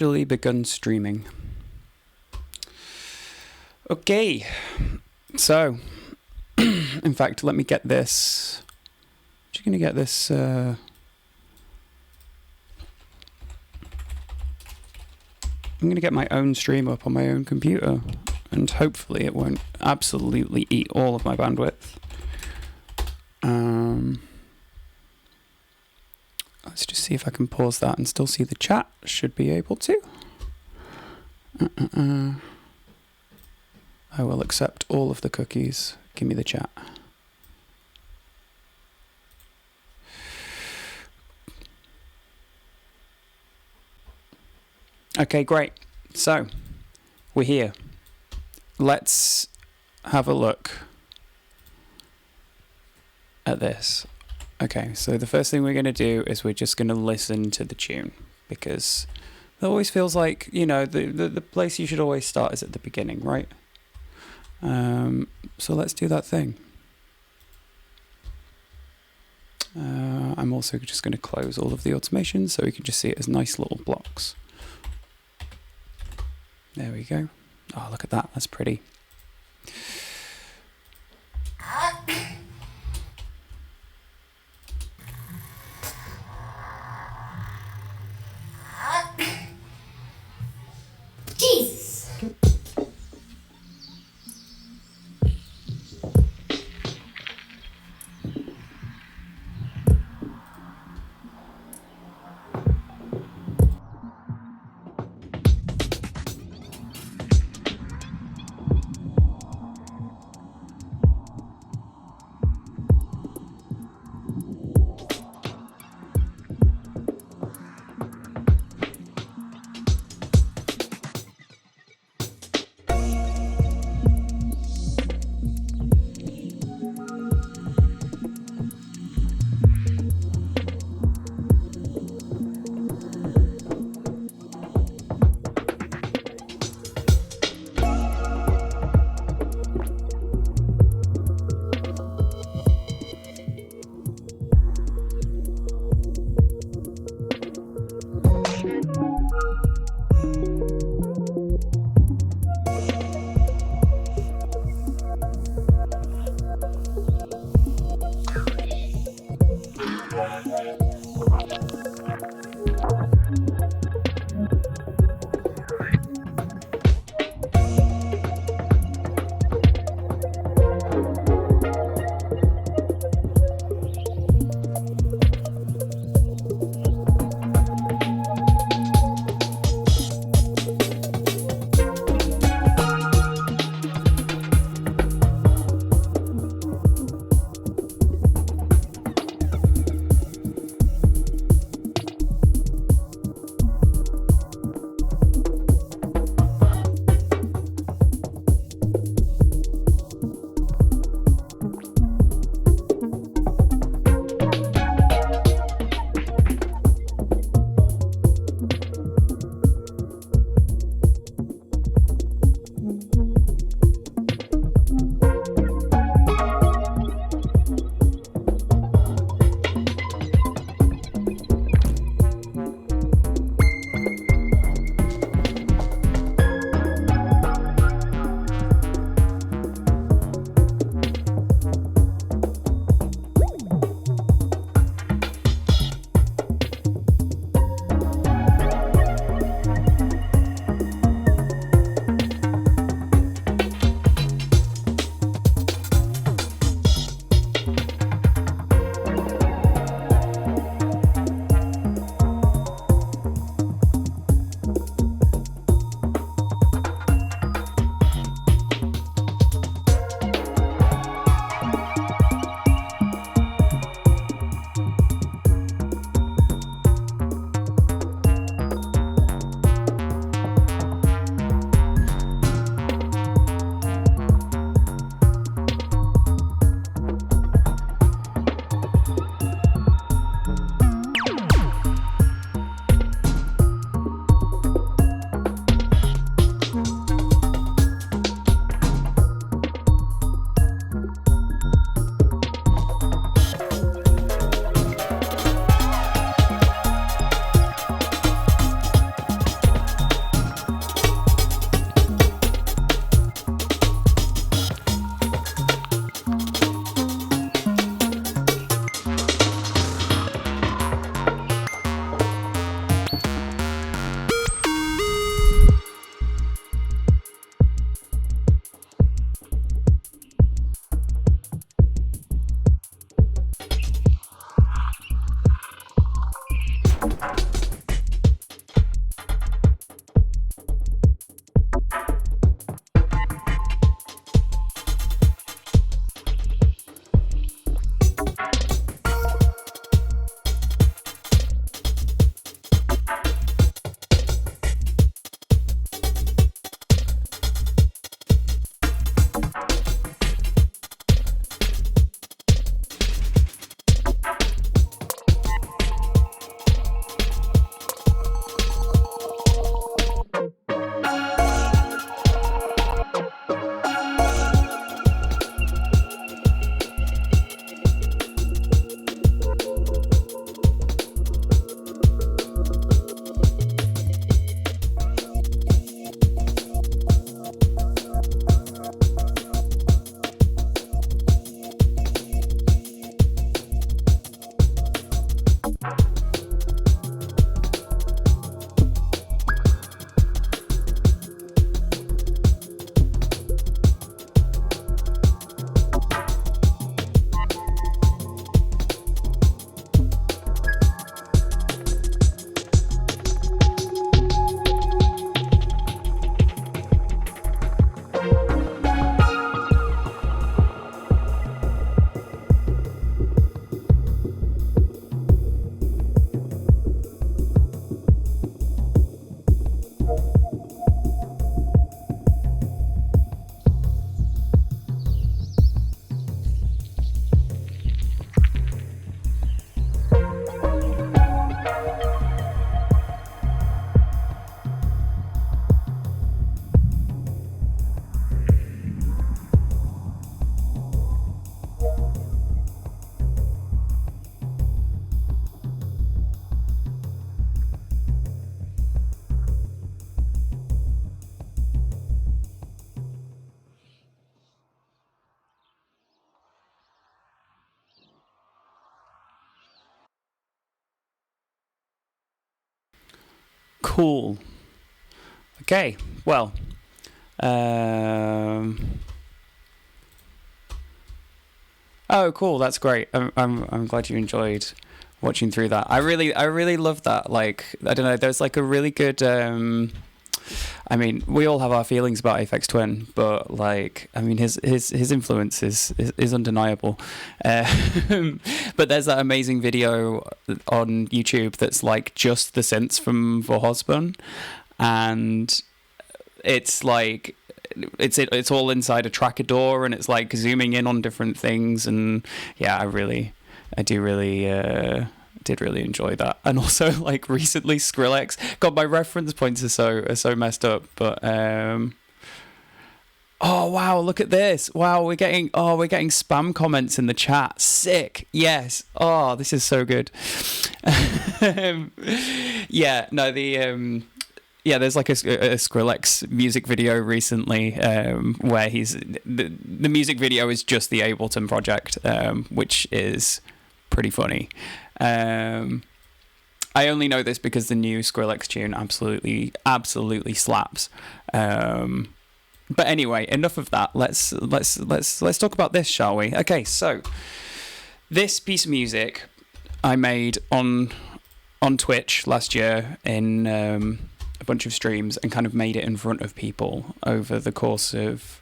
Actually begun streaming. Okay, so in fact, let me get this. Just gonna get this. I'm gonna get my own stream up on my own computer, and hopefully it won't absolutely eat all of my bandwidth. Let's just see if I can pause that and still see the chat. Should be able to. I will accept all of the cookies. Give me the chat. Okay, great. So, we're here. Let's have a look at this. Okay, so the first thing we're going to do is we're just going to listen to the tune, because it always feels like, you know, the place you should always start is at the beginning, right? So let's do that thing. I'm also just going to close all of the automation so we can just see it as nice little blocks. There we go. Oh, look at that. That's pretty. Jesus. Cool. Okay, well, oh, cool. That's great. I'm glad you enjoyed watching through that. I really love that. Like, I don't know. There's like a really good. I mean, we all have our feelings about Aphex Twin, but like, I mean, his influence is undeniable. But there's that amazing video on YouTube that's like just the synths from Vorhosbun, and it's like it's all inside a tracker door, and it's like zooming in on different things, and yeah, I did really enjoy that. And also, like, recently Skrillex, God, my reference points are so messed up, but oh wow, look at this. Wow, we're getting spam comments in the chat. Sick. Yes. Oh, this is so good. Yeah, no, yeah, there's like a Skrillex music video recently where the music video is just the Ableton project, which is pretty funny. I only know this because the new Skrillex tune absolutely slaps. But anyway, enough of that. Let's talk about this, shall we? Okay, so this piece of music I made on Twitch last year in a bunch of streams, and kind of made it in front of people over the course of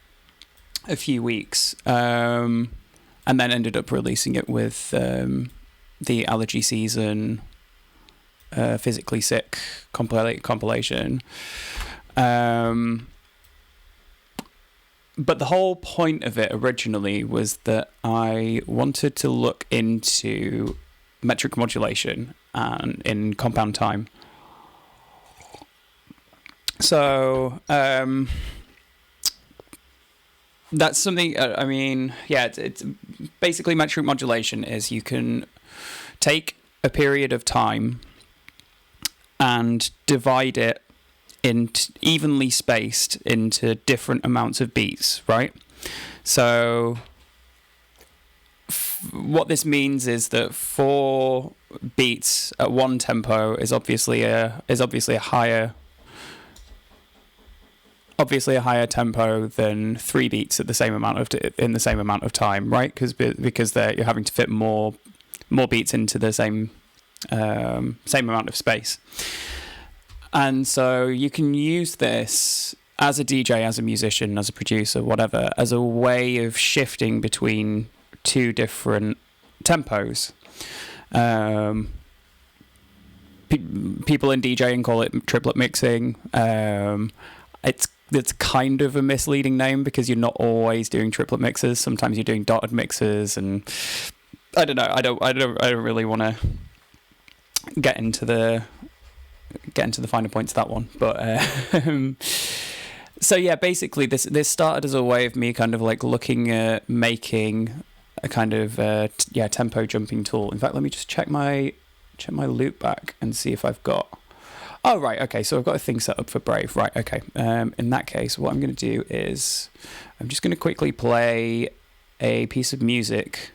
a few weeks, and then ended up releasing it with the Allergy Season Physically Sick compilation. But the whole point of it originally was that I wanted to look into metric modulation and in compound time. So that's something. I mean, yeah, it's basically metric modulation is you can take a period of time and divide it into evenly spaced into different amounts of beats, right? So what this means is that 4 beats at one tempo is obviously a higher tempo than 3 beats at the same amount of time, right? Because you're having to fit more beats into the same amount of space. And so you can use this as a DJ, as a musician, as a producer, whatever, as a way of shifting between 2 different tempos. People in DJing call it triplet mixing. It's kind of a misleading name because you're not always doing triplet mixes. Sometimes you're doing dotted mixes, and I don't know. I don't really want to get into the finer points of that one. But so yeah, basically this started as a way of me kind of like looking at making a kind of tempo jumping tool. In fact, let me just check my loop back and see if I've got. Oh, right, okay, so I've got a thing set up for Brave. Right, okay. In that case, what I'm going to do is I'm just going to quickly play a piece of music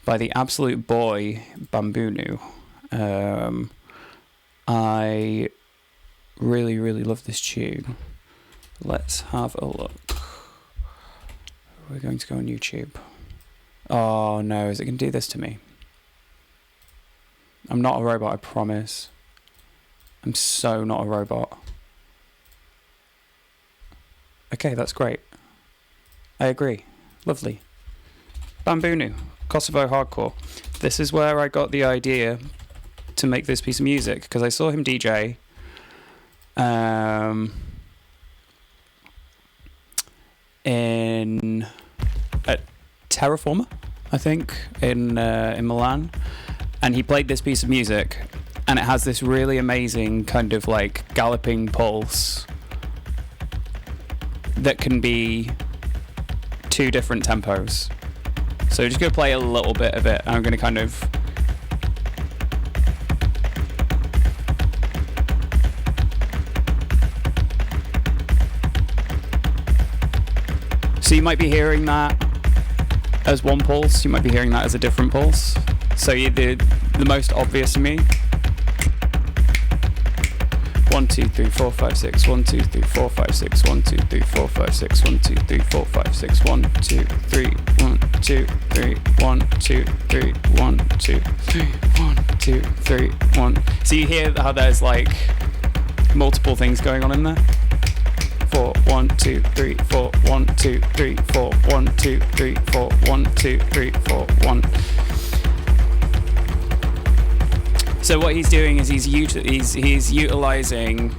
by the absolute boy, Bambunu. I really, really love this tune. Let's have a look. We're going to go on YouTube. Oh, no, is it going to do this to me? I'm not a robot, I promise. I'm so not a robot. Okay, that's great. I agree. Lovely. Bambunu, Kosovo Hardcore. This is where I got the idea to make this piece of music, because I saw him DJ. At Terraformer, I think, in Milan. And he played this piece of music, and it has this really amazing kind of like galloping pulse that can be 2 different tempos. So just going to play a little bit of it, and I'm going to kind of so you might be hearing that as one pulse, you might be hearing that as a different pulse. So the most obvious to me. 1, 2 3 4 5 6 1 2 3 4 5 6 1 2 3 4 5 6 1 2 3 4 5 6 1 2 3 1 2 3 1 2 3 1 2 3 1 2 3 1. So you hear how there's like multiple things going on in there. 4 1 2 3 4 1 2 3 4 1 2 3 4 1 2 3 4 1. So what he's doing is he's utilizing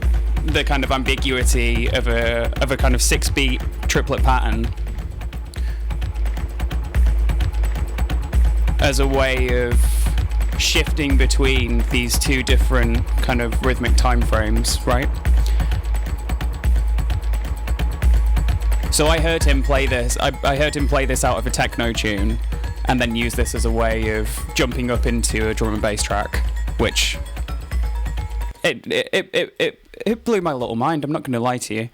the kind of ambiguity of a kind of 6-beat triplet pattern as a way of shifting between these two different kind of rhythmic time frames, right? So I heard him play this. I heard him play this out of a techno tune, and then use this as a way of jumping up into a drum and bass track, which it blew my little mind. I'm not going to lie to you.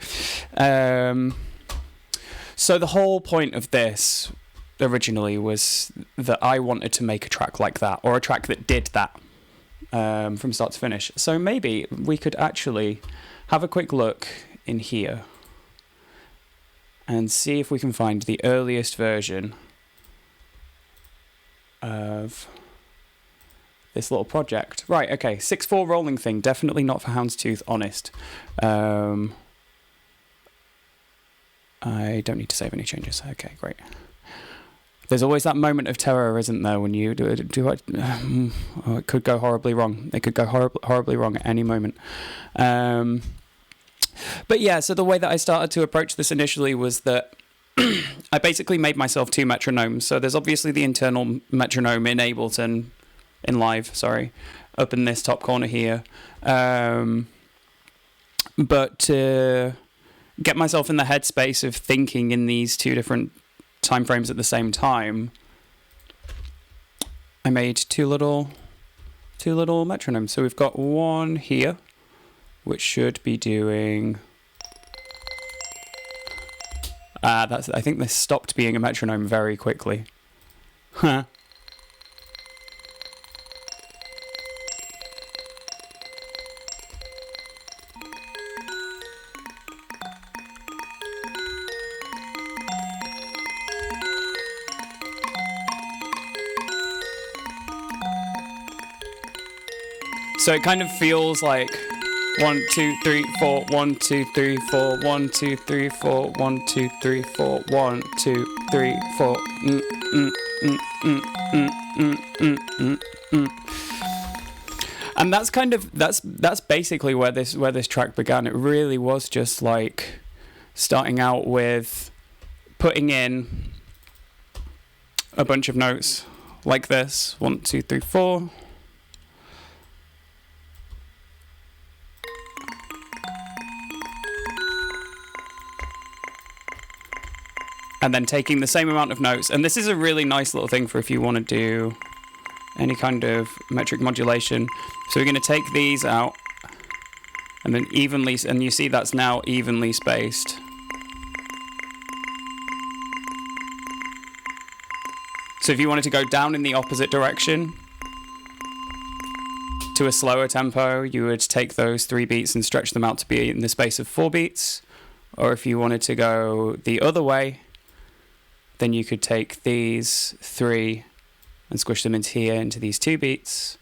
So the whole point of this originally was that I wanted to make a track like that, or a track that did that from start to finish. So maybe we could actually have a quick look in here and see if we can find the earliest version of this little project. Right, okay, 6/4 rolling thing, definitely not for Houndstooth, honest. I don't need to save any changes. Okay, great. There's always that moment of terror, isn't there, when you do it? Oh, it could go horribly wrong. It could go horribly wrong at any moment. But yeah, so the way that I started to approach this initially was that I basically made myself 2 metronomes. So there's obviously the internal metronome in Ableton, in Live, sorry, up in this top corner here. But to get myself in the headspace of thinking in these 2 different time frames at the same time, I made two little metronomes. So we've got one here, which should be doing. I think this stopped being a metronome very quickly. Huh. So it kind of feels like 1 2 3 4 1 2 3 4 1 2 3 4 1 2 3 4 1 2 3 4. And that's kind of that's basically where this track began. It really was just like starting out with putting in a bunch of notes like this: 1 2 3 4. And then taking the same amount of notes. And this is a really nice little thing for if you want to do any kind of metric modulation. So we're going to take these out and then evenly, and you see that's now evenly spaced. So if you wanted to go down in the opposite direction to a slower tempo, you would take those 3 beats and stretch them out to be in the space of 4 beats. Or if you wanted to go the other way, then you could take these 3 and squish them into here, into these 2 beats.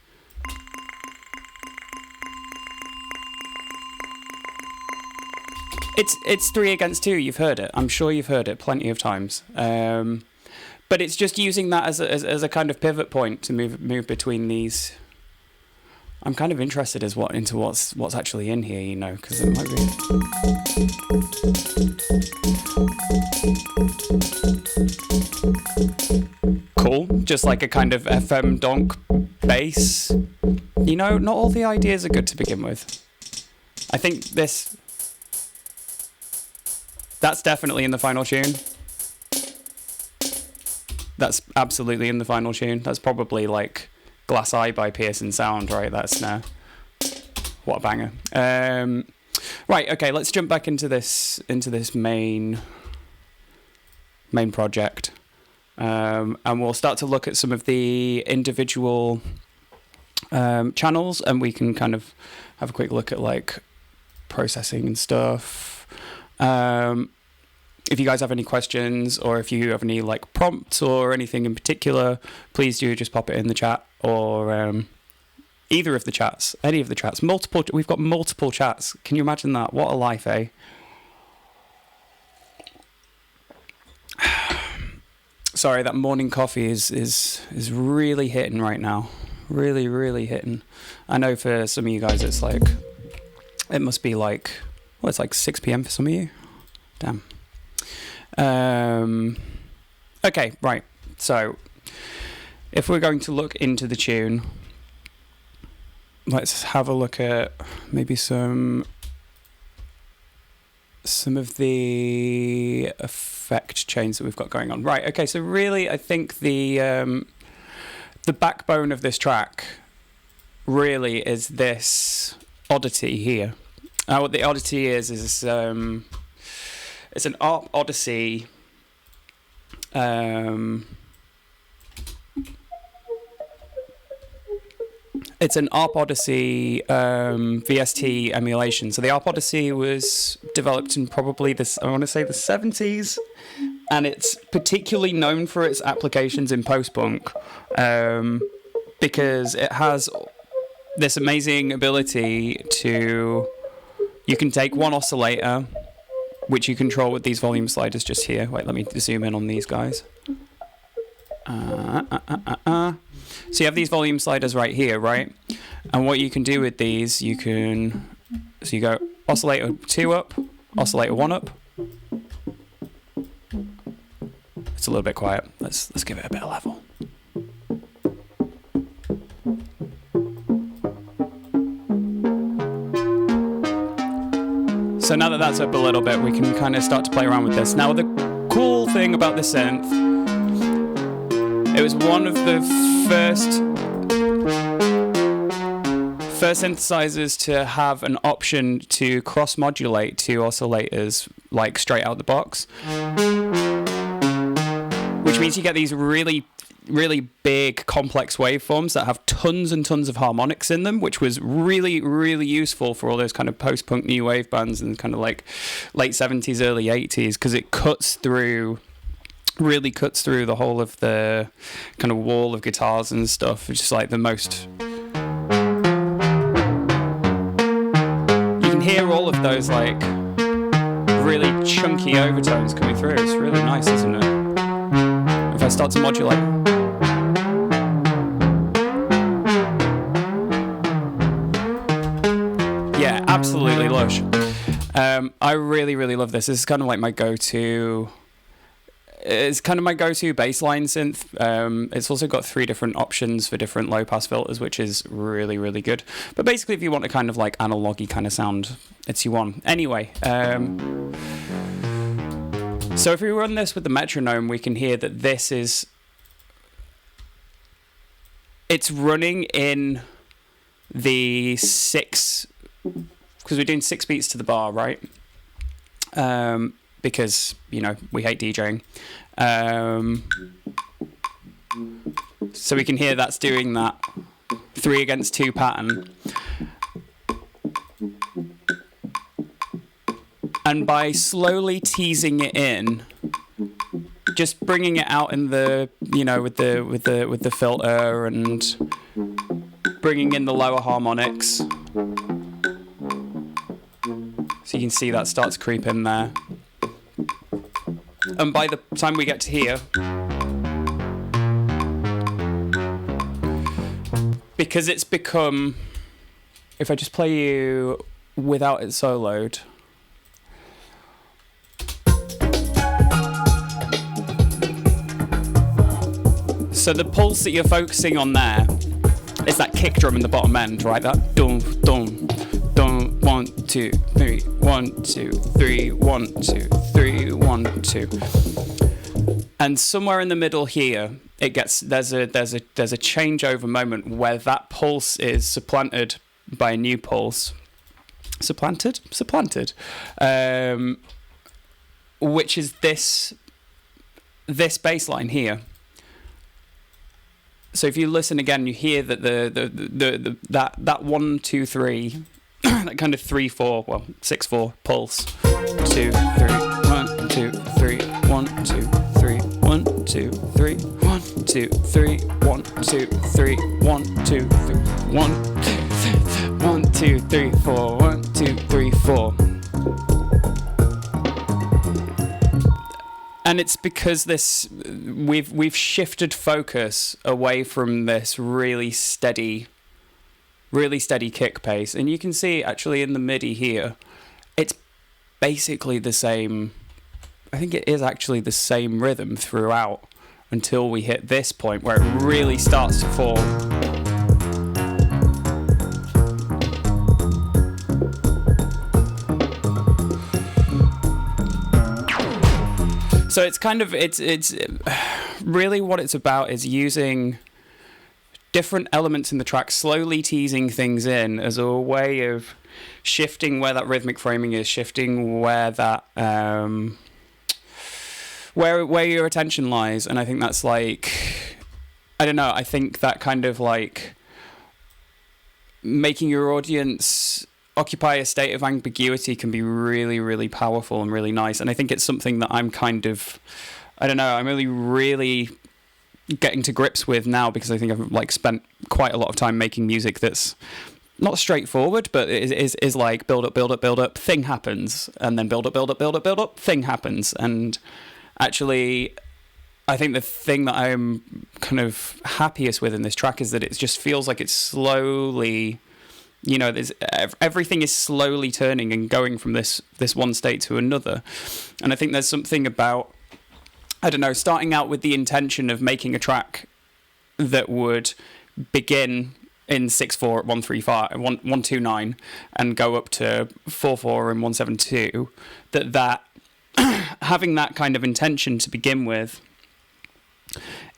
It's 3 against 2. You've heard it. I'm sure you've heard it plenty of times. But it's just using that as a kind of pivot point to move between these. I'm kind of interested into what's actually in here, you know, because it might be cool. Just like a kind of FM donk bass. You know, not all the ideas are good to begin with. I think that's definitely in the final tune. That's absolutely in the final tune. That's probably like Glass Eye by Pearson Sound, right? That snare. What a banger. Right, okay, let's jump back into this main project. And we'll start to look at some of the individual channels, and we can kind of have a quick look at like processing and stuff. If you guys have any questions, or if you have any like prompts or anything in particular, please do just pop it in the chat, or either of the chats, any of the chats. We've got multiple chats. Can you imagine that? What a life, eh? Sorry, that morning coffee is really hitting right now. Really hitting. I know for some of you guys it's like, it must be like, well, it's like 6 p.m. for some of you. Damn. Okay, right. So if we're going to look into the tune, let's have a look at maybe some of the effect chains that we've got going on. Right, okay, so really I think the backbone of this track really is this oddity here. What the oddity is it's an ARP Odyssey it's an ARP Odyssey VST emulation. So the ARP Odyssey was developed in probably the 70s, and it's particularly known for its applications in post-punk, because it has this amazing ability to, you can take one oscillator, which you control with these volume sliders just here. Wait, let me zoom in on these guys. So you have these volume sliders right here, right? And what you can do with these, so you go oscillator 2 up, oscillator 1 up. It's a little bit quiet. Let's give it a bit of level. So now that that's up a little bit, we can kind of start to play around with this. Now the cool thing about the synth, it was one of the first synthesizers to have an option to cross-modulate 2 oscillators like straight out the box, which means you get these really big complex waveforms that have tons and tons of harmonics in them, which was really useful for all those kind of post-punk new wave bands and kind of like late 70s, early 80s, because it really cuts through the whole of the kind of wall of guitars and stuff. It's just like the most, you can hear all of those like really chunky overtones coming through. It's really nice, isn't it? If I start to modulate, yeah, absolutely lush. I really love this. This is kind of like my go-to. It's kind of my go-to bassline synth. It's also got 3 different options for different low-pass filters, which is really good. But basically, if you want a kind of like analog-y kind of sound, it's your one. Anyway, so if we run this with the metronome, we can hear that this is, it's running in the 6, because we're doing 6 beats to the bar, right? Because, you know, we hate DJing. So we can hear that's doing that 3 against 2 pattern. And by slowly teasing it in, just bringing it out in the, you know, with the filter and bringing in the lower harmonics. So you can see that starts to creep in there. And by the time we get to here, because it's become, if I just play you without it soloed, so the pulse that you're focusing on there is that kick drum in the bottom end, right? That dum dum dum, 1 2 3, 1 2 3, 1 2 3, 1 2. And somewhere in the middle here, it gets there's a changeover moment where that pulse is supplanted by a new pulse. Supplanted, which is this bass line here. So if you listen again, you hear that that 1 2 3 that kind of 3/4, well, 6/4 pulse. 2, 3, 1, 2, 3, 1, 2, 3, 1, 2, 3, 1, 2, 3, 1, 2, 3, 1, 2, 3, 1, 2, 3, 4, 1, 2, 3, 4. And it's because we've shifted focus away from this really steady kick pace, and you can see actually in the MIDI here, it's basically the same. I think it is actually the same rhythm throughout until we hit this point where it really starts to fall. So it's kind of it's really what it's about is using different elements in the track, slowly teasing things in as a way of shifting where that rhythmic framing is, shifting where that where your attention lies. And I think that's like, I don't know, I think that kind of like making your audience occupy a state of ambiguity can be really, really powerful and really nice. And I think it's something that I'm kind of, I don't know, I'm really getting to grips with now, because I think I've like spent quite a lot of time making music that's not straightforward, but is like build up, thing happens, and then build up, thing happens. And actually, I think the thing that I'm kind of happiest with in this track is that it just feels like it's slowly, you know, everything is slowly turning and going from this one state to another. And I think there's something about, I don't know, starting out with the intention of making a track that would begin in 6/4 at 135, 129, and go up to 4/4 and 172. That having that kind of intention to begin with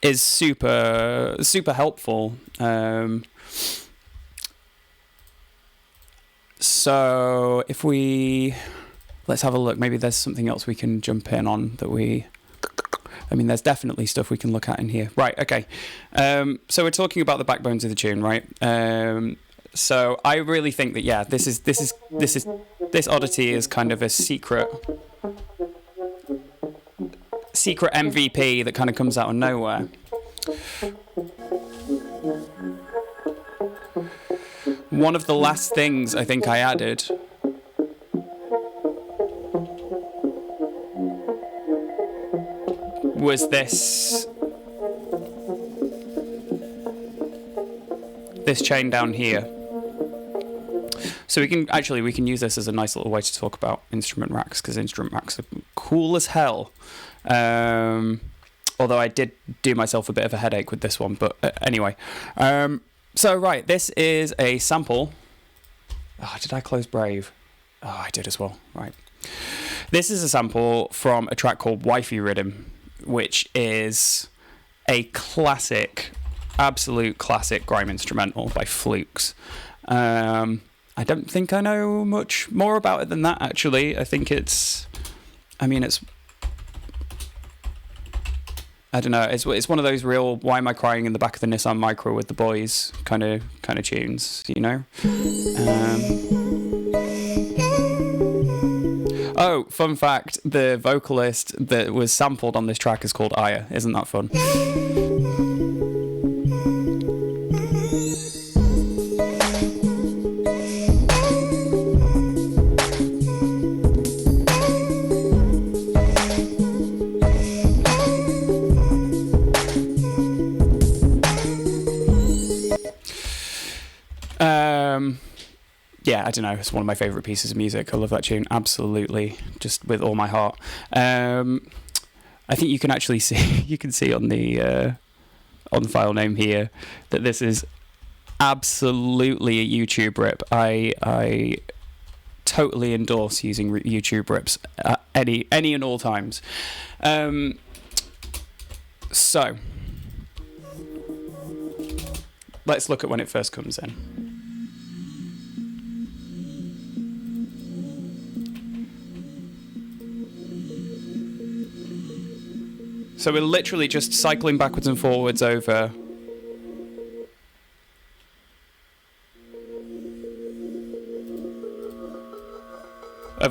is super helpful. So if let's have a look. Maybe there's something else we can jump in on that I mean, there's definitely stuff we can look at in here. Right, okay. So we're talking about the backbones of the tune, right? So I really think that, yeah, this oddity is kind of a secret MVP that kind of comes out of nowhere. One of the last things I think I added was this chain down here. So we can use this as a nice little way to talk about instrument racks, because instrument racks are cool as hell. Although I did do myself a bit of a headache with this one, but anyway. So right, this is a sample. Oh, did I close Brave? Oh, I did as well. Right. This is a sample from a track called Wifey Rhythm, which is a classic, absolute classic grime instrumental by Flukes. I don't think I know much more about it than that, actually. I think I don't know, it's one of those real why am I crying in the back of the Nissan Micra with the boys kind of tunes, you know? Oh, fun fact, the vocalist that was sampled on this track is called Aya. Isn't that fun? Yeah, I don't know. It's one of my favourite pieces of music. I love that tune, absolutely, just with all my heart. I think you can actually see, you can see on the file name here that this is absolutely a YouTube rip. I totally endorse using YouTube rips at any and all times. So let's look at when it first comes in. So we're literally just cycling backwards and forwards over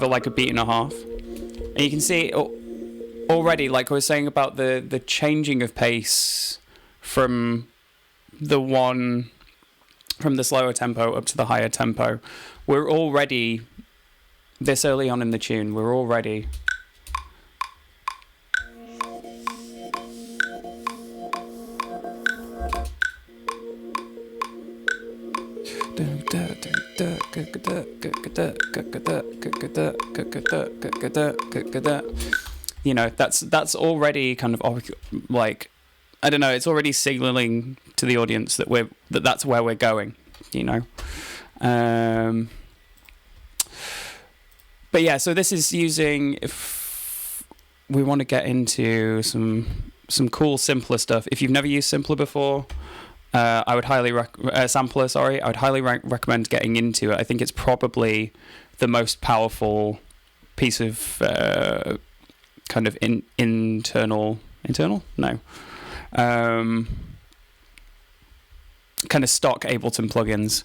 over like a beat and a half. And you can see already, like I was saying about the changing of pace from the slower tempo up to the higher tempo. We're already, this early on in the tune, we're already... You know, that's already kind of like, I don't know, it's already signaling to the audience that that's where we're going, you know. But yeah, so this is using, if we want to get into some cool simpler stuff. If you've never used simpler before, I would highly sampler. Sorry, I would highly recommend getting into it. I think it's probably the most powerful piece of kind of internal, no, kind of stock Ableton plugins,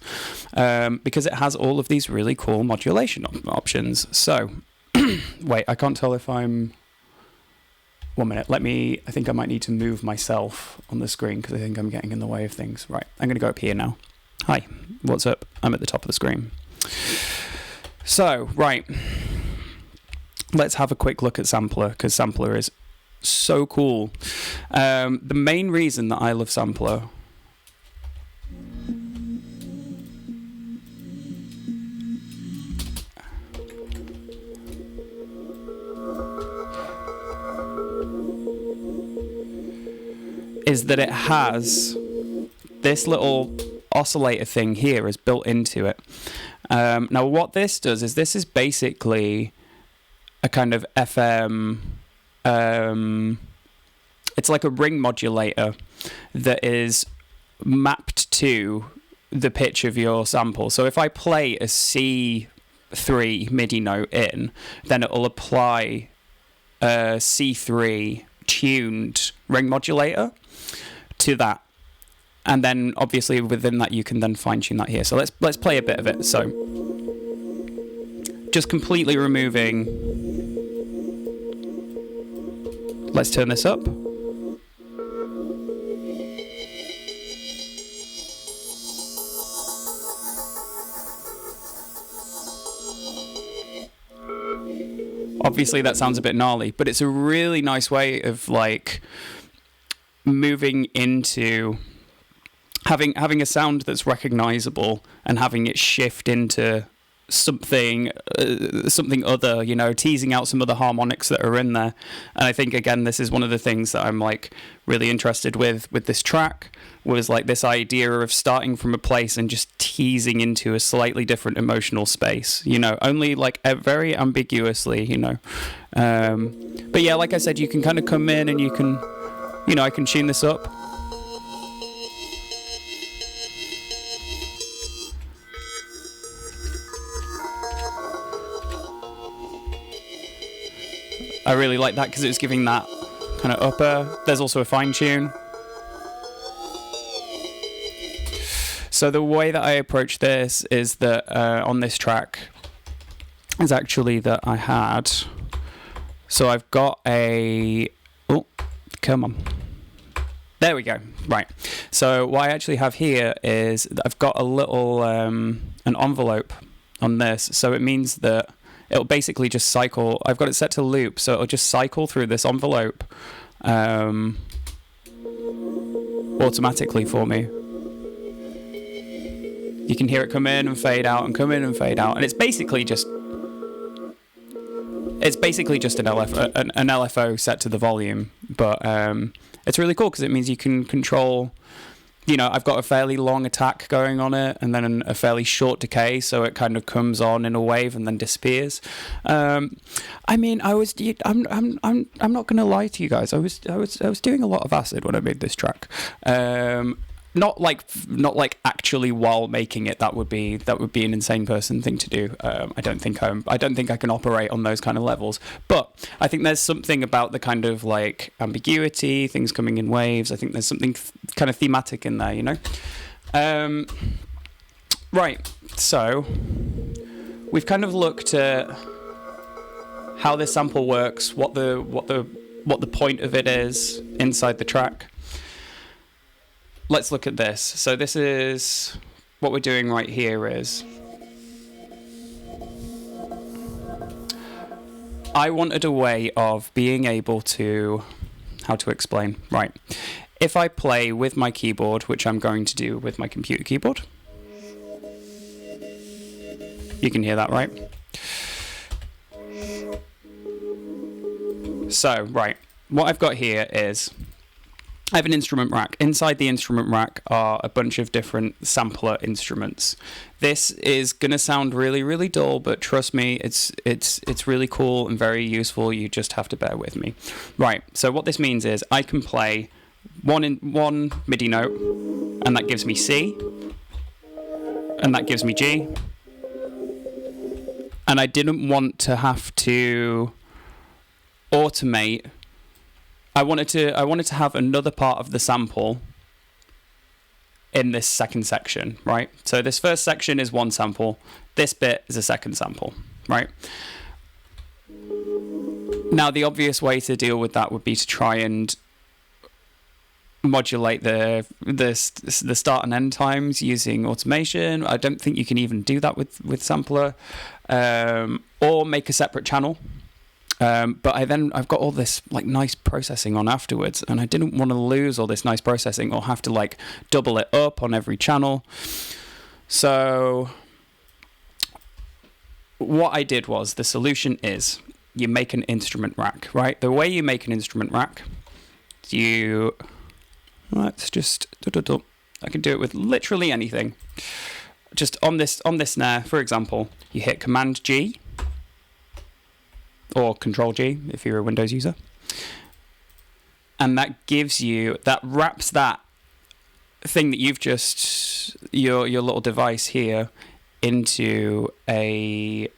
because it has all of these really cool modulation options. So, wait, I can't tell if I'm. 1 minute, I think I might need to move myself on the screen because I think I'm getting in the way of things. Right, I'm going to go up here now. Hi, what's up? I'm at the top of the screen. So, right, let's have a quick look at Sampler, because Sampler is so cool. The main reason that I love Sampler is that it has this little oscillator thing here is built into it. Now what this does is this is basically a kind of FM, it's like a ring modulator that is mapped to the pitch of your sample. So if I play a C3 MIDI note in, then it will apply a C3 tuned ring modulator to that, and then obviously within that you can then fine-tune that here. So let's play a bit of it. So just completely removing, let's turn this up. Obviously that sounds a bit gnarly, but it's a really nice way of like moving into having a sound that's recognizable and having it shift into something other, you know, teasing out some of the harmonics that are in there. And I think again this is one of the things that I'm like really interested with this track, was like this idea of starting from a place and just teasing into a slightly different emotional space, you know, only like very ambiguously, you know. But yeah, like I said, you can kind of come in and you can, you know, I can tune this up. I really like that because it's giving that kind of upper. There's also a fine tune. So the way that I approach this is that on this track is actually that I had. So I've got a. Oh, come on. There we go. Right. So what I actually have here is I've got a little an envelope on this. So it means that it'll basically just cycle. I've got it set to loop, so it'll just cycle through this envelope automatically for me. You can hear it come in and fade out and come in and fade out, and it's basically just an LFO set to the volume, but it's really cool because it means you can control. You know, I've got a fairly long attack going on it, and then a fairly short decay, so it kind of comes on in a wave and then disappears. I mean, I'm not gonna lie to you guys. I was doing a lot of acid when I made this track. Not like actually while making it. That would be an insane person thing to do. I don't think I can operate on those kind of levels. But I think there's something about the kind of like ambiguity, things coming in waves. I think there's something kind of thematic in there, you know. Right. So we've kind of looked at how this sample works, what the point of it is inside the track. Let's look at this. So this is what we're doing right here is I wanted a way of being able to, how to explain, right. If I play with my keyboard, which I'm going to do with my computer keyboard, you can hear that, right? So, right, what I've got here is I have an instrument rack. Inside the instrument rack are a bunch of different sampler instruments. This is gonna sound really, really dull, but trust me, it's really cool and very useful. You just have to bear with me. Right, so what this means is I can play one MIDI note, and that gives me C, and that gives me G. And I didn't want to have to automate. I wanted to have another part of the sample in this second section, right? So this first section is one sample. This bit is a second sample, right? Now, the obvious way to deal with that would be to try and modulate the start and end times using automation. I don't think you can even do that with sampler, or make a separate channel. But I've got all this like nice processing on afterwards, and I didn't want to lose all this nice processing or have to like double it up on every channel. So what I did was, the solution is you make an instrument rack, right? The way you make an instrument rack, let's just, I can do it with literally anything. Just on this snare, for example, you hit Command G, or Control G if you're a Windows user, and that wraps that thing that you've just, your little device here, into an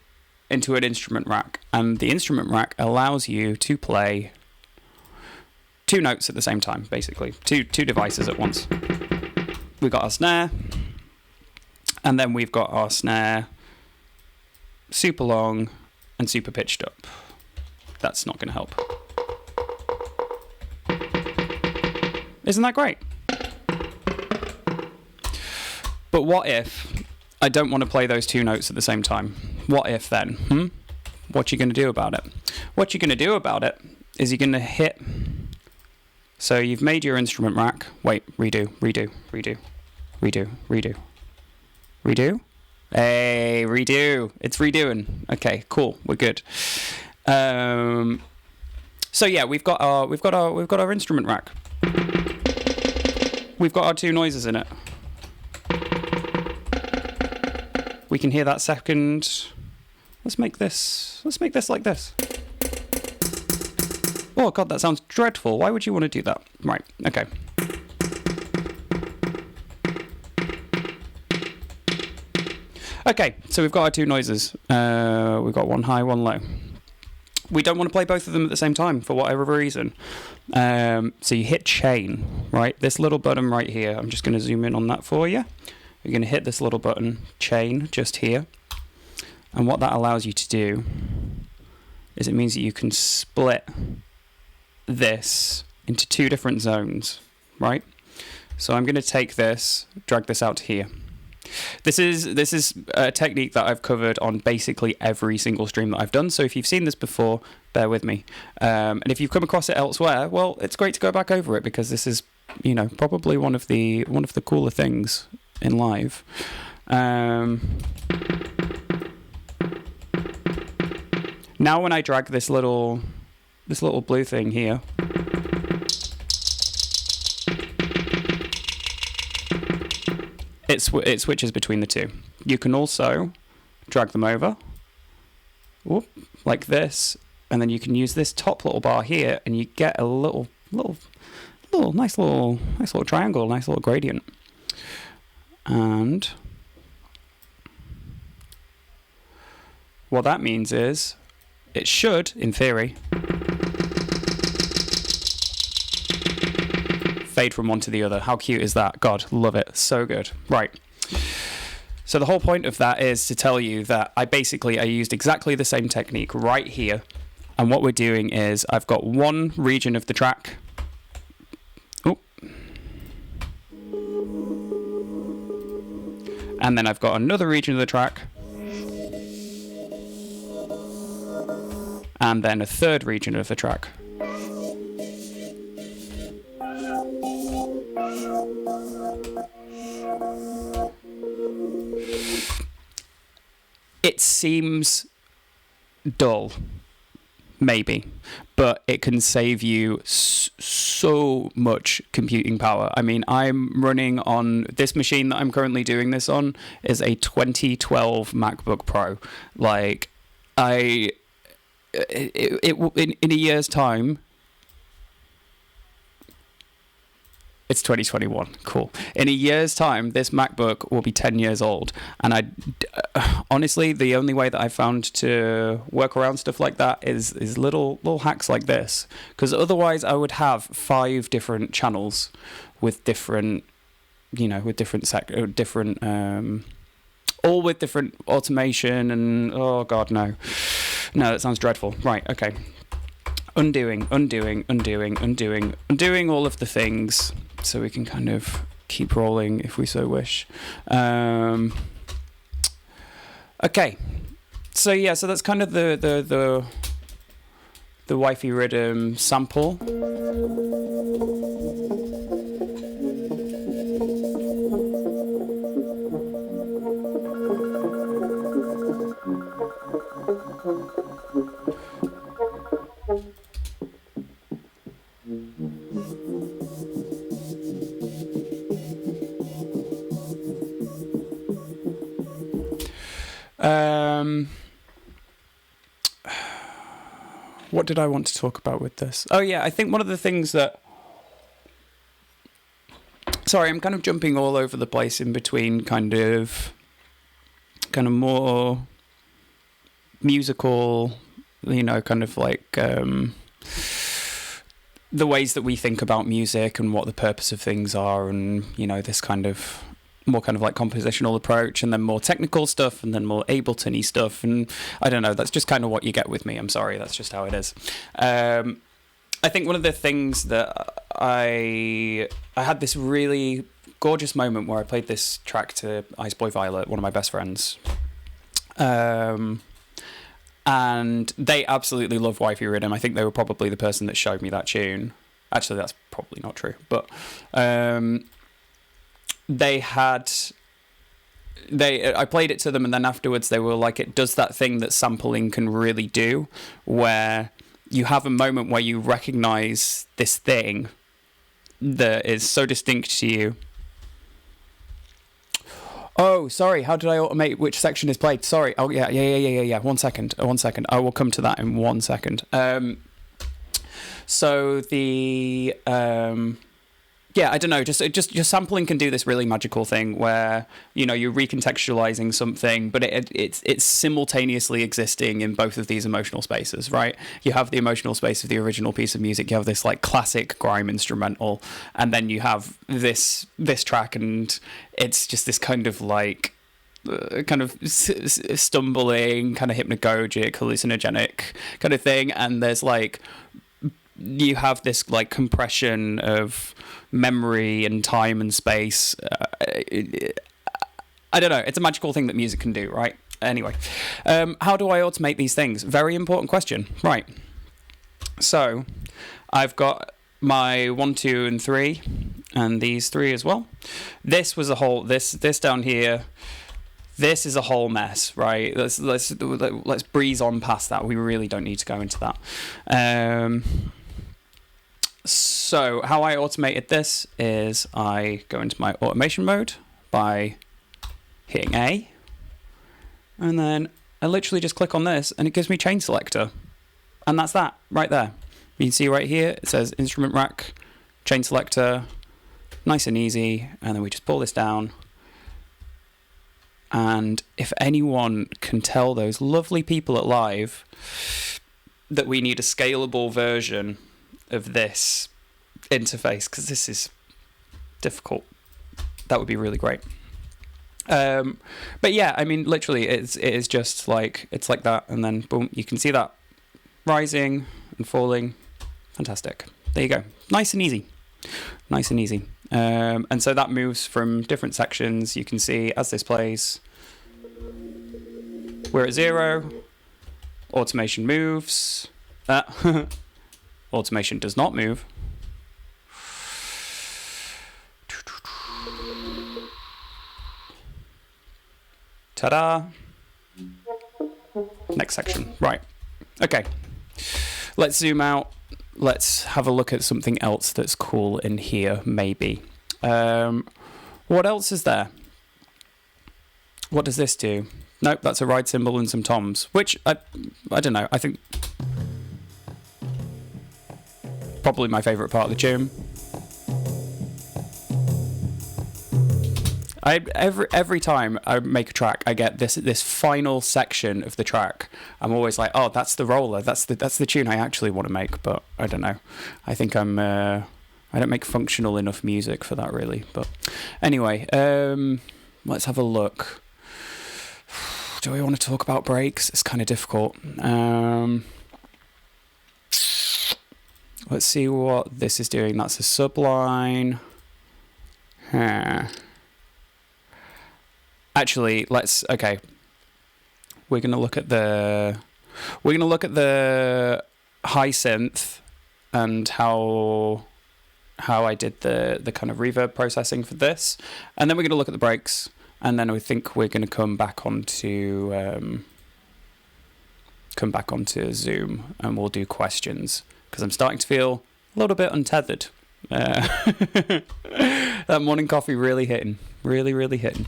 instrument rack, and the instrument rack allows you to play two notes at the same time, basically two devices at once. We've got our snare, and then we've got our snare super long and super pitched up. That's not going to help. Isn't that great? But what if I don't want to play those two notes at the same time? What if then? What you going to do about it? What you're going to do about it is you're going to hit. So you've made your instrument rack. Wait, redo. Hey, redo. It's redoing. Okay, cool. We're good. So yeah, we've got our instrument rack. We've got our two noises in it. We can hear that second. Let's make this like this. Oh god, that sounds dreadful. Why would you want to do that? Right, okay. Okay, so we've got our two noises. We've got one high, one low. We don't want to play both of them at the same time for whatever reason. So you hit chain, right? This little button right here. I'm just going to zoom in on that for you. You're going to hit this little button, chain, just here. And what that allows you to do is it means that you can split this into two different zones, right? So I'm going to take this, drag this out to here. This is a technique that I've covered on basically every single stream that I've done. So if you've seen this before, bear with me. And if you've come across it elsewhere, well, it's great to go back over it, because this is, probably one of the cooler things in live. Now when I drag this little blue thing here, it switches between the two. You can also drag them over, like this, and then you can use this top little bar here, and you get a nice little triangle, nice little gradient. And what that means is it should, in theory, fade from one to the other. How cute is that? God, love it. So good. Right. So the whole point of that is to tell you that I used exactly the same technique right here And what we're doing is I've got one region of the track. Oh. And then I've got another region of the track. And then a third region of the track. It seems dull, maybe, but it can save you so much computing power. I mean, I'm running on this machine that I'm currently doing this on is a 2012 MacBook Pro. Like, in a year's time. It's 2021. Cool. In a year's time, this MacBook will be 10 years old. And honestly, the only way that I found to work around stuff like that is little hacks like this. Because otherwise, I would have 5 different channels with different, with different, all with different automation and, oh God, no. No, that sounds dreadful. Right, okay. Undoing all of the things so we can kind of keep rolling if we so wish. Okay, so yeah, so that's kind of the wifey rhythm sample. What did I want to talk about with this? Oh yeah, I think one of the things that... Sorry, I'm kind of jumping all over the place in between kind of more musical, kind of like the ways that we think about music and what the purpose of things are, and this kind of more kind of like compositional approach, and then more technical stuff, and then more Ableton-y stuff, and I don't know, that's just kind of what you get with me. I'm sorry, that's just how it is. I think one of the things that I had this really gorgeous moment where I played this track to Ice Boy Violet, one of my best friends, and they absolutely love Wifey Rhythm. I think they were probably the person that showed me that tune. Actually, that's probably not true, but I played it to them, and then afterwards they were like, it does that thing that sampling can really do, where you have a moment where you recognize this thing that is so distinct to you. Oh, sorry, how did I automate which section is played? Sorry. Oh, yeah. One second. I will come to that in 1 second. So the... yeah, I don't know, just sampling can do this really magical thing where, you're recontextualizing something, but it's simultaneously existing in both of these emotional spaces, right? You have the emotional space of the original piece of music, you have this like classic grime instrumental, and then you have this track, and it's just this kind of like kind of stumbling, kind of hypnagogic, hallucinogenic kind of thing, and there's like... you have this like compression of memory and time and space. I don't know. It's a magical thing that music can do, right? Anyway, how do I automate these things? Very important question. Right. So I've got my 1, 2, and 3, and these 3 as well. This was a whole, this down here. This is a whole mess, right? Let's breeze on past that. We really don't need to go into that. So how I automated this is I go into my automation mode by hitting A, and then I literally just click on this and it gives me chain selector, and that's that right there. You can see right here it says instrument rack, chain selector, nice and easy, and then we just pull this down. And if anyone can tell those lovely people at Live that we need a scalable version of this interface, because this is difficult, that would be really great. But yeah, I mean, literally, it is just like, it's like that, and then boom, you can see that rising and falling. Fantastic. There you go. Nice and easy. Nice and easy. And so that moves from different sections. You can see as this plays, we're at 0. Automation moves. Automation does not move. Ta-da. Next section. Right. Okay. Let's zoom out. Let's have a look at something else that's cool in here, maybe. What else is there? What does this do? Nope, that's a ride cymbal and some toms, which I don't know. I think probably my favourite part of the tune. Every time I make a track, I get this final section of the track. I'm always like, oh, that's the roller. That's the tune I actually want to make. But I don't know. I think I don't make functional enough music for that, really. But anyway, let's have a look. Do we want to talk about breaks? It's kind of difficult. Let's see what this is doing. That's a subline. Actually, okay. We're gonna look at the high synth and how I did the kind of reverb processing for this, and then we're gonna look at the breaks, and then I think we're gonna come back onto Zoom, and we'll do questions because I'm starting to feel a little bit untethered. That morning coffee really hitting. Really hitting.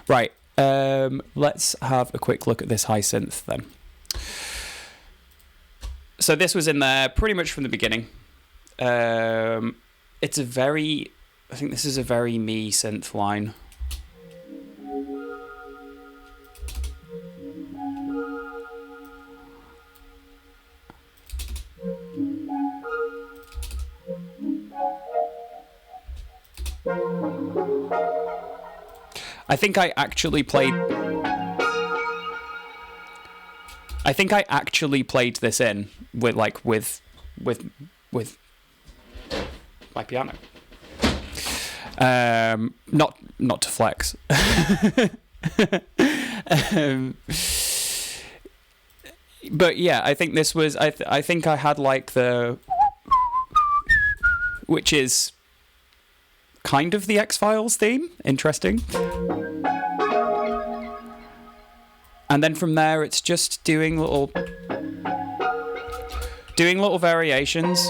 Right, let's have a quick look at this high synth then. So this was in there pretty much from the beginning. I think this is a very me synth line. I think I actually played this in with my piano. Not to flex. But yeah, I think this was I think I had like which is kind of the X-Files theme. Interesting. And then from there, it's just doing little variations.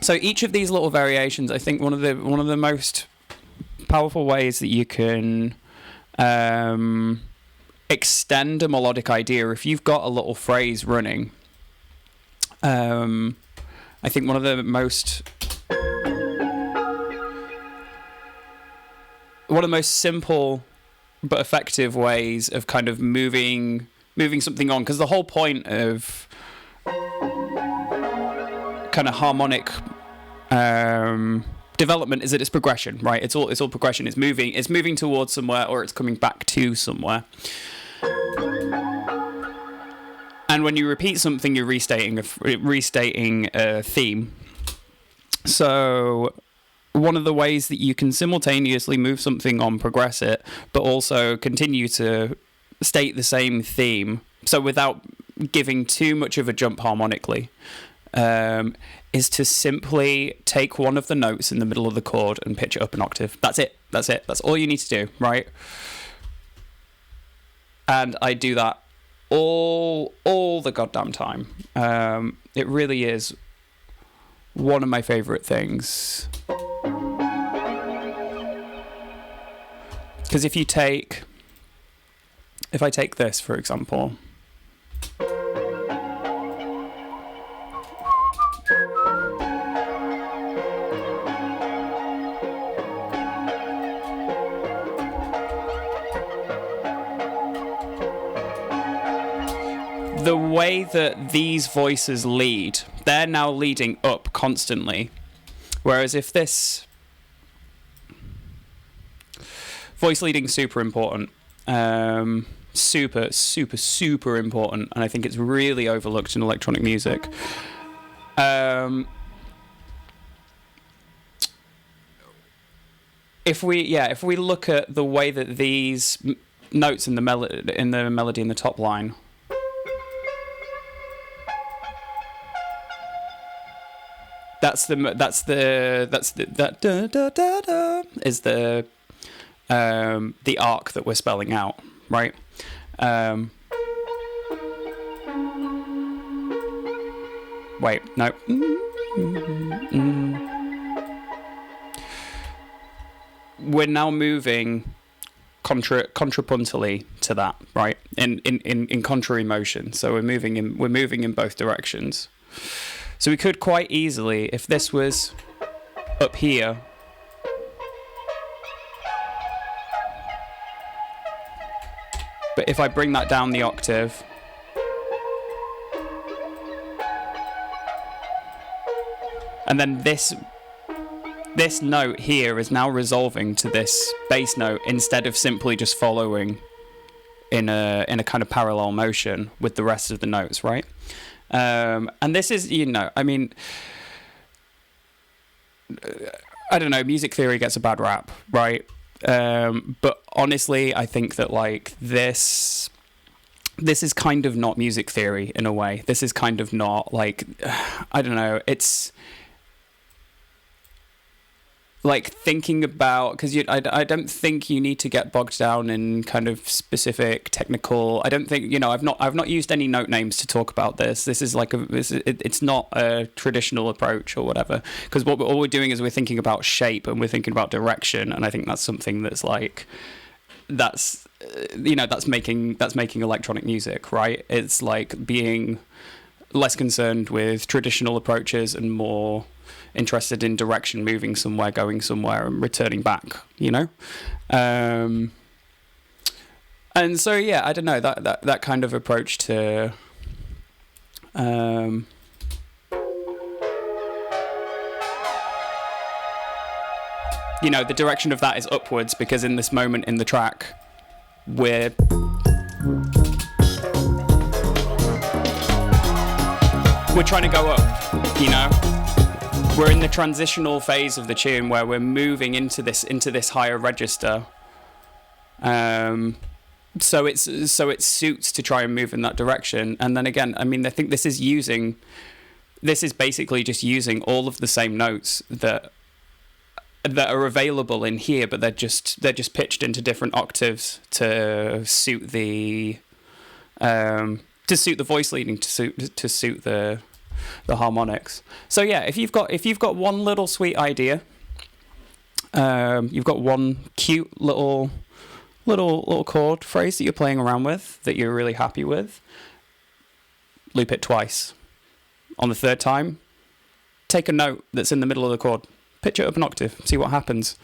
So each of these little variations, I think one of the most powerful ways that you can extend a melodic idea, if you've got a little phrase running, I think one of the most simple but effective ways of kind of moving something on, because the whole point of kind of harmonic development is that it's progression, right? It's all progression. It's moving towards somewhere, or it's coming back to somewhere. And when you repeat something, you're restating a theme. So one of the ways that you can simultaneously move something on, progress it, but also continue to state the same theme, so without giving too much of a jump harmonically, is to simply take one of the notes in the middle of the chord and pitch it up an octave. That's it. That's all you need to do, right? And I do that all the goddamn time. It really is one of my favorite things. Because if I take this, for example, the way that these voices lead, they're now leading up constantly. Whereas if this voice leading is super important, Super, super, super important, and I think it's really overlooked in electronic music. If we look at the way that these notes in the melody in the top line, that da, da, da, da, is the arc that we're spelling out, right? Wait, no. We're now moving contrapuntally to that, right? In contrary motion. So we're moving in both directions. So we could quite easily, if this was up here, but if I bring that down the octave, and then this note here is now resolving to this bass note instead of simply just following in a kind of parallel motion with the rest of the notes, right? And this is, I mean, I don't know, music theory gets a bad rap, right? But honestly, I think that like this is kind of not music theory in a way. This is kind of not like, I don't know, it's like thinking about, because I don't think you need to get bogged down in kind of specific technical. I don't think, I've not used any note names to talk about this. This is like it's not a traditional approach or whatever, because all we're doing is we're thinking about shape and we're thinking about direction, and I think that's something that's like that's making electronic music, right? It's like being less concerned with traditional approaches and more interested in direction, moving somewhere, going somewhere, and returning back. And so I don't know, that kind of approach to the direction of that is upwards, because in this moment in the track we're trying to go up, We're in the transitional phase of the tune where we're moving into this higher register. So it suits to try and move in that direction. And then again, I mean, I think this is basically just using all of the same notes that are available in here, but they're just pitched into different octaves to suit the voice leading, to suit the harmonics. So if you've got one little sweet idea, you've got one cute little chord phrase that you're playing around with that you're really happy with, loop it twice. On the third time, take a note that's in the middle of the chord, pitch it up an octave, see what happens,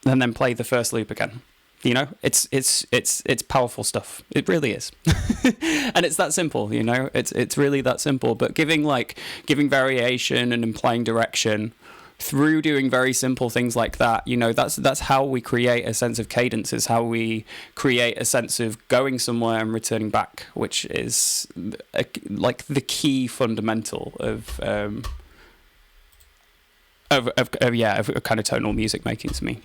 and then play the first loop again. It's powerful stuff. It really is. And it's that simple, it's really that simple. But giving variation and implying direction through doing very simple things like that, that's how we create a sense of cadence, is how we create a sense of going somewhere and returning back, which is like the key fundamental of kind of tonal music making to me.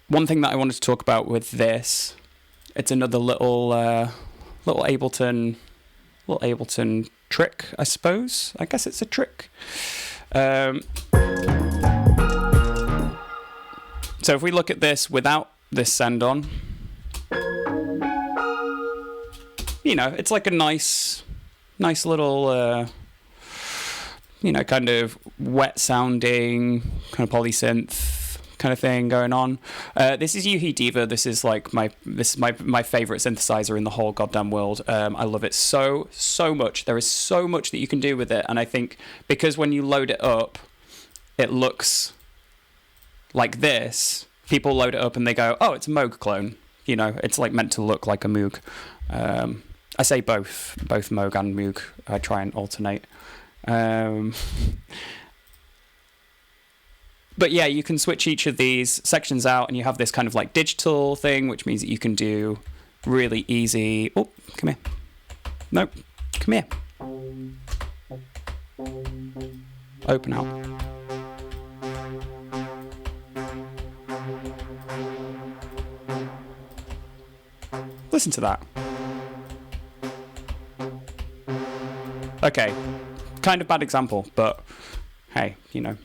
One thing that I wanted to talk about with this, it's another little Ableton trick, I suppose. I guess it's a trick. So if we look at this without this send on, it's like a nice little kind of wet sounding kind of polysynth kind of thing going on. This is Yuhi Diva. This is my favorite synthesizer in the whole goddamn world. I love it so much. There is so much that you can do with it, and I think because when you load it up, it looks like this. People load it up and they go, "Oh, it's a Moog clone." It's like meant to look like a Moog. I say both Moog and Moog. I try and alternate. But yeah, you can switch each of these sections out, and you have this kind of like digital thing, which means that you can do really easy. Oh, come here. Nope, come here. Open out. Listen to that. Okay, kind of bad example, but hey, you know,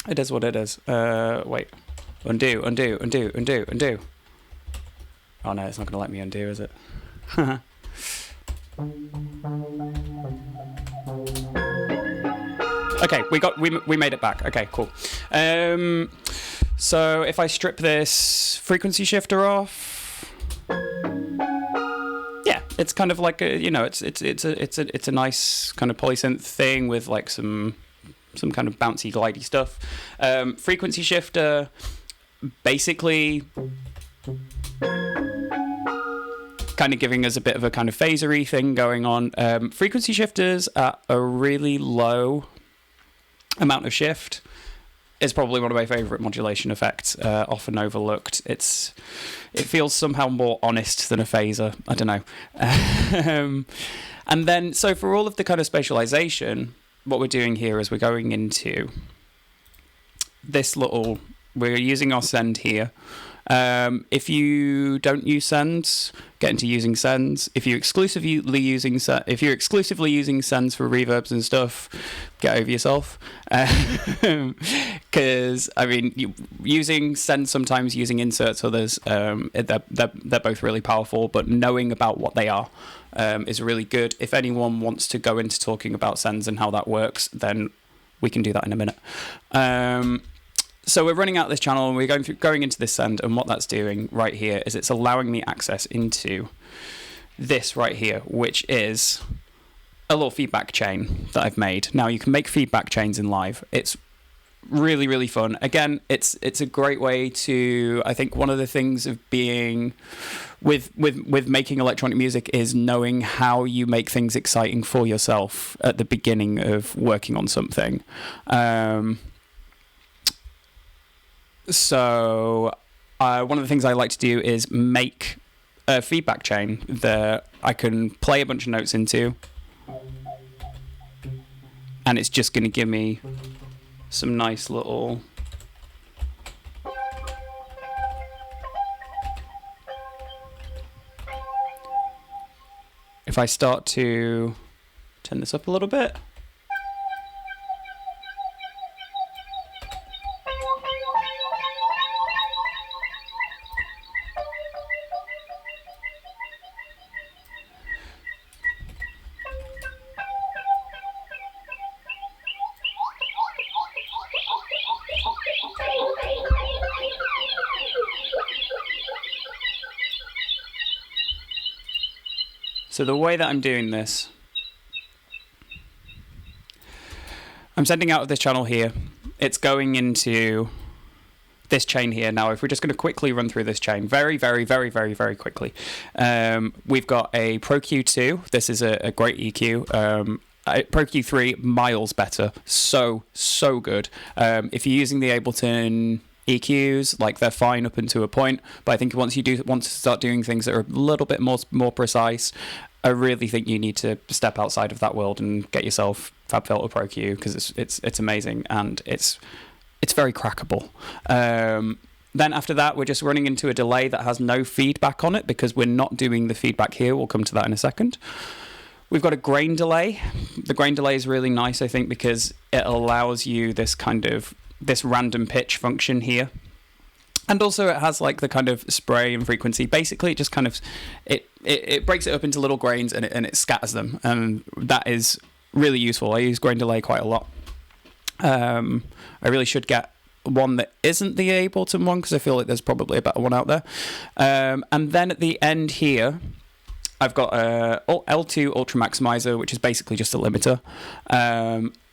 it is what it is. Wait, undo. Oh no, it's not going to let me undo, is it? Okay, we made it back. Okay, cool. So if I strip this frequency shifter off. Yeah, it's kind of like a, you know, it's a nice kind of polysynth thing with like some kind of bouncy, glidey stuff. Frequency shifter, basically, kind of giving us a bit of a kind of phaser-y thing going on. Frequency shifters at a really low amount of shift is probably one of my favourite modulation effects, often overlooked. It feels somehow more honest than a phaser. I don't know. And then, so for all of the kind of spatialization, what we're doing here is we're going into this little, we're using our send here. If you don't use sends, get into using sends. If you're exclusively using sends for reverbs and stuff, get over yourself. Because I mean, using sends sometimes, using inserts others, they're both really powerful. But knowing about what they are is really good. If anyone wants to go into talking about sends and how that works, then we can do that in a minute. So we're running out this channel and we're going into this send, and what that's doing right here is it's allowing me access into this right here, which is a little feedback chain that I've made. Now you can make feedback chains in Live. It's really, really fun. Again, it's a great way to, I think one of the things of being with making electronic music is knowing how you make things exciting for yourself at the beginning of working on something. So one of the things I like to do is make a feedback chain that I can play a bunch of notes into, and it's just going to give me some nice little... If I start to turn this up a little bit... So the way that I'm doing this, I'm sending out of this channel here. It's going into this chain here. Now, if we're just going to quickly run through this chain, very, very, very, very, very quickly. We've got a Pro Q2. This is a great EQ. Pro Q3, miles better. So good. If you're using the Ableton EQs, like, they're fine up until a point, but I think once you do want to start doing things that are a little bit more precise, I really think you need to step outside of that world and get yourself FabFilter Pro Q, because it's amazing and it's very crackable. Then after that, we're just running into a delay that has no feedback on it because we're not doing the feedback here. We'll come to that in a second. We've got a grain delay. The grain delay is really nice, I think, because it allows you this random pitch function here. And also it has like the kind of spray and frequency. Basically, it just kind of, it breaks it up into little grains and it scatters them. And that is really useful. I use grain delay quite a lot. I really should get one that isn't the Ableton one because I feel like there's probably a better one out there. And then at the end here, I've got a L2 Ultra Maximizer, which is basically just a limiter.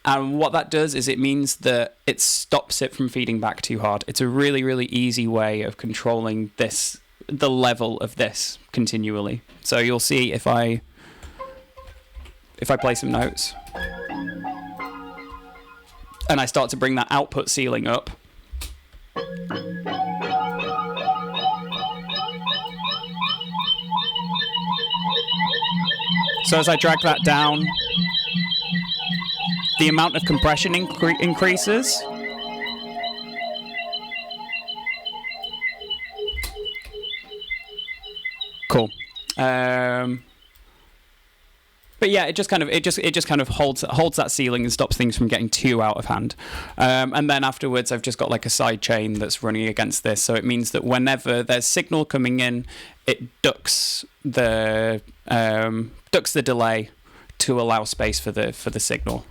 And what that does is it means that it stops it from feeding back too hard. It's a really, really easy way of controlling the level of this continually. So you'll see if I play some notes and I start to bring that output ceiling up, So as I drag that down, the amount of compression increases. Cool. But yeah, it just kind of holds that ceiling and stops things from getting too out of hand. And then afterwards, I've just got like a side chain that's running against this, so it means that whenever there's signal coming in, it ducks the delay to allow space for the signal.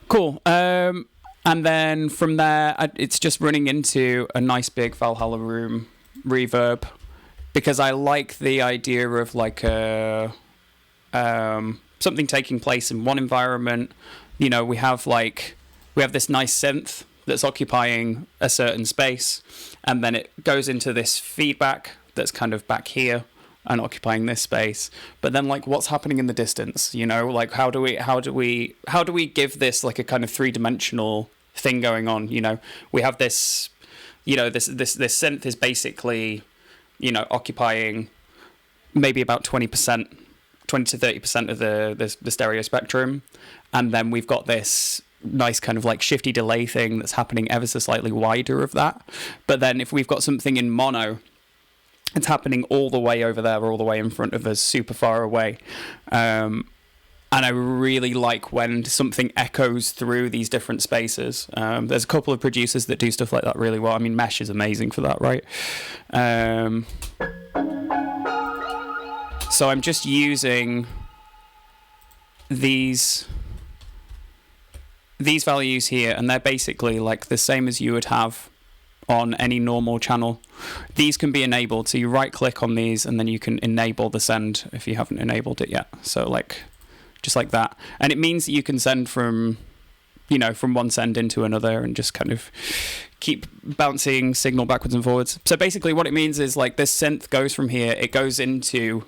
Cool. And then from there, it's just running into a nice big Valhalla room reverb, because I like the idea of like something taking place in one environment. You know, we have this nice synth that's occupying a certain space, and then it goes into this feedback that's kind of back here and occupying this space. But then, like, what's happening in the distance? You know, like how do we give this like a kind of three-dimensional thing going on? You know, we have this, you know, this synth is basically, you know, occupying maybe about 20 to 30% of the stereo spectrum, and then we've got this nice kind of like shifty delay thing that's happening ever so slightly wider of that. But then if we've got something in mono, it's happening all the way over there, all the way in front of us, super far away. And I really like when something echoes through these different spaces. There's a couple of producers that do stuff like that really well. I mean, Mesh is amazing for that, right? So I'm just using these values here, and they're basically like the same as you would have on any normal channel. These can be enabled, so you right click on these and then you can enable the send if you haven't enabled it yet. So like just like that, and it means that you can send from, you know, from one send into another and just kind of keep bouncing signal backwards and forwards. So basically what it means is like this synth goes from here, it goes into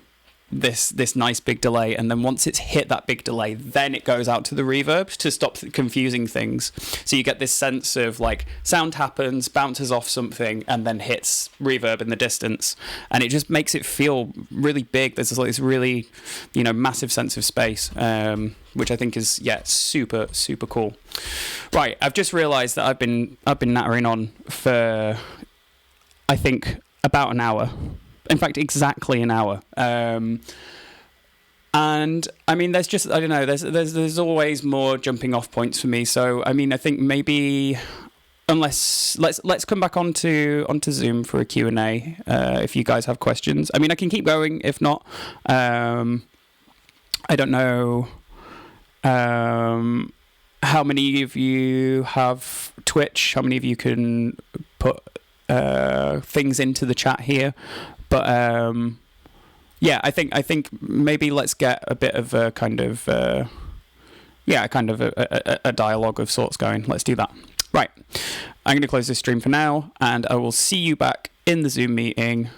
this nice big delay, and then once it's hit that big delay, then it goes out to the reverb to stop confusing things. So you get this sense of like sound happens, bounces off something, and then hits reverb in the distance, and it just makes it feel really big. There's like this really, you know, massive sense of space, which I think is super cool. Right, I've just realised that I've been nattering on for I think about an hour. In fact, exactly an hour. And I mean, there's just, I don't know, there's always more jumping off points for me. So I mean, I think maybe unless let's come back onto Zoom for a Q&A if you guys have questions. I mean, I can keep going if not. I don't know how many of you have Twitch, how many of you can put things into the chat here. But yeah, I think maybe let's get a bit of a kind of a dialogue of sorts going. Let's do that. Right, I'm going to close this stream for now, and I will see you back in the Zoom meeting.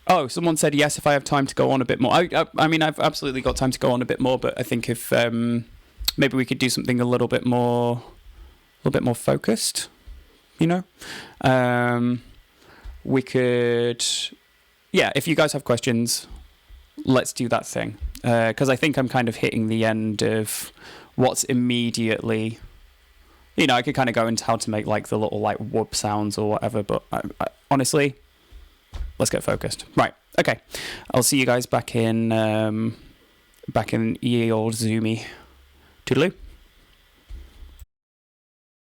Oh, someone said yes if I have time to go on a bit more. I mean, I've absolutely got time to go on a bit more, but I think if maybe we could do something a little bit more focused, you know. We could. Yeah, if you guys have questions, let's do that thing. Because I think I'm kind of hitting the end of what's immediately... You know, I could kind of go into how to make like the little like whoop sounds or whatever, but I, honestly, let's get focused. Right, okay. I'll see you guys back in ye old Zoomy. Toodaloo.